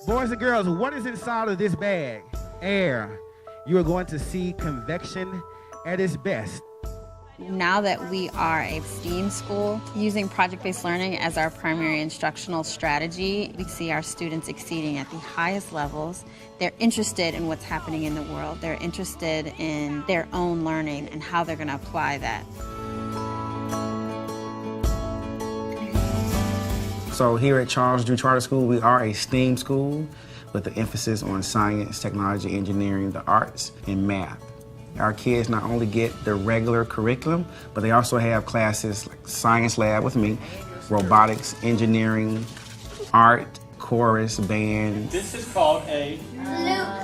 Boys and girls, what is inside of this bag? Air. You are going to see convection at its best. Now that we are a STEAM school, using project-based learning as our primary instructional strategy, we see our students exceeding at the highest levels. They're interested in what's happening in the world. They're interested in their own learning and how they're going to apply that. So here at Charles Drew Charter School, we are a STEAM school with an emphasis on science, technology, engineering, the arts, and math. Our kids not only get the regular curriculum, but they also have classes like science lab with me, robotics, engineering, art, chorus, band. This is called a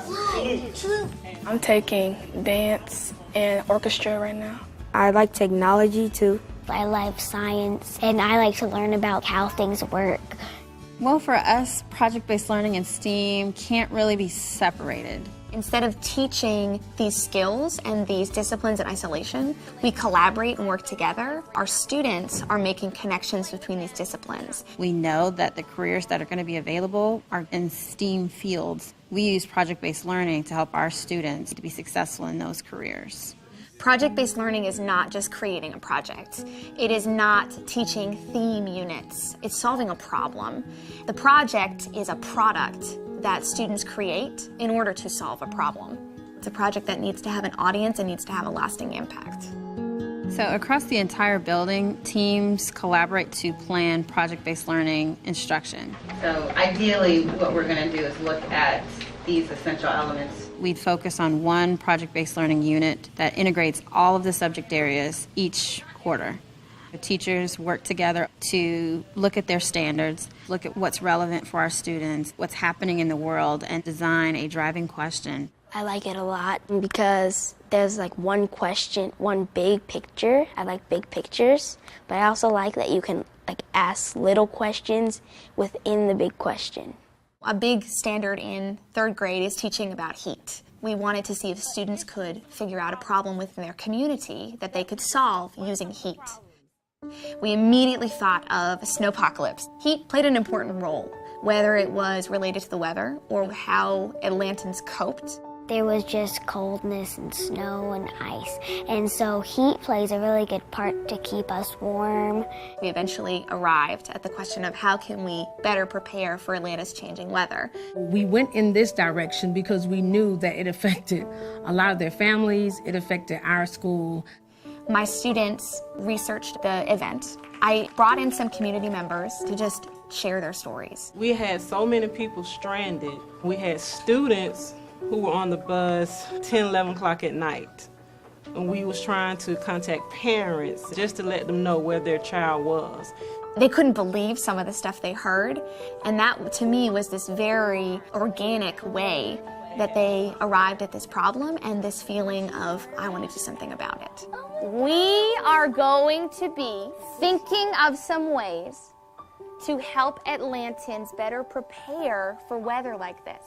flute. I'm taking dance and orchestra right now. I like technology too. I like science, and I like to learn about how things work. Well, for us, project-based learning and STEAM can't really be separated. Instead of teaching these skills and these disciplines in isolation, we collaborate and work together. Our students are making connections between these disciplines. We know that the careers that are going to be available are in STEAM fields. We use project-based learning to help our students to be successful in those careers. Project-based learning is not just creating a project. It is not teaching theme units. It's solving a problem. The project is a product that students create in order to solve a problem. It's a project that needs to have an audience and needs to have a lasting impact. So across the entire building, teams collaborate to plan project-based learning instruction. So ideally, what we're going to do is look at these essential elements. We'd focus on one project-based learning unit that integrates all of the subject areas each quarter. The teachers work together to look at their standards, look at what's relevant for our students, what's happening in the world, and design a driving question. I like it a lot because there's like one question, one big picture. I like big pictures, but I also like that you can like ask little questions within the big question. A big standard in third grade is teaching about heat. We wanted to see if students could figure out a problem within their community that they could solve using heat. We immediately thought of a snowpocalypse. Heat played an important role, whether it was related to the weather or how Atlantans coped. There was just coldness and snow and ice, and so heat plays a really good part to keep us warm. We eventually arrived at the question of how can we better prepare for Atlanta's changing weather. We went in this direction because we knew that it affected a lot of their families, it affected our school. My students researched the event. I brought in some community members to just share their stories. We had so many people stranded. We had students who were on the bus 10, 11 o'clock at night. And we was trying to contact parents just to let them know where their child was. They couldn't believe some of the stuff they heard. And that, to me, was this very organic way that they arrived at this problem and this feeling of, I want to do something about it. We are going to be thinking of some ways to help Atlantans better prepare for weather like this.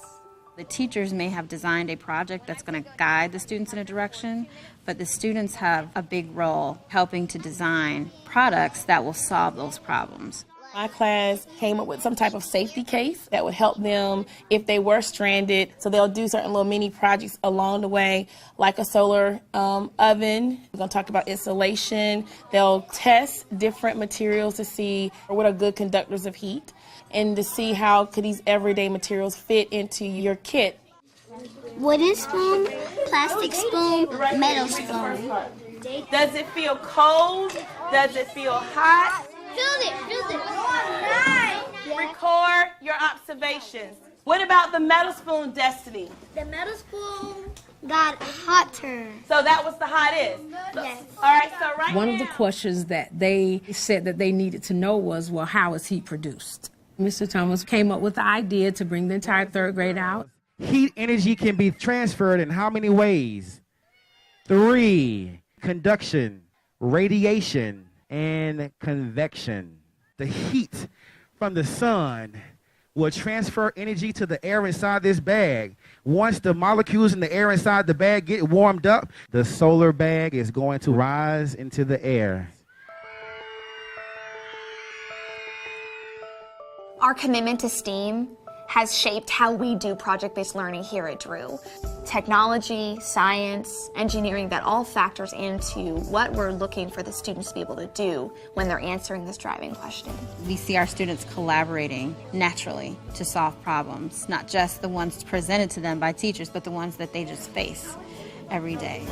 The teachers may have designed a project that's going to guide the students in a direction, but the students have a big role helping to design products that will solve those problems. My class came up with some type of safety case that would help them if they were stranded. So they'll do certain little mini projects along the way, like a solar oven. We're going to talk about insulation. They'll test different materials to see what are good conductors of heat and to see how could these everyday materials fit into your kit. Wooden spoon, plastic spoon, metal spoon. Does it feel cold? Does it feel hot? Feel it. Record your observations. What about the metal spoon, Destiny? The metal spoon got hotter. So that was the hottest? Yes. All right, so right One now. of the questions that they said that they needed to know was, well, how is heat produced? Mr. Thomas came up with the idea to bring the entire third grade out. Heat energy can be transferred in how many ways? 3, conduction, radiation, and convection. The heat from the sun will transfer energy to the air inside this bag. Once the molecules in the air inside the bag get warmed up, the solar bag is going to rise into the air. Our commitment to STEAM has shaped how we do project-based learning here at Drew. Technology, science, engineering, that all factors into what we're looking for the students to be able to do when they're answering this driving question. We see our students collaborating naturally to solve problems, not just the ones presented to them by teachers, but the ones that they just face every day.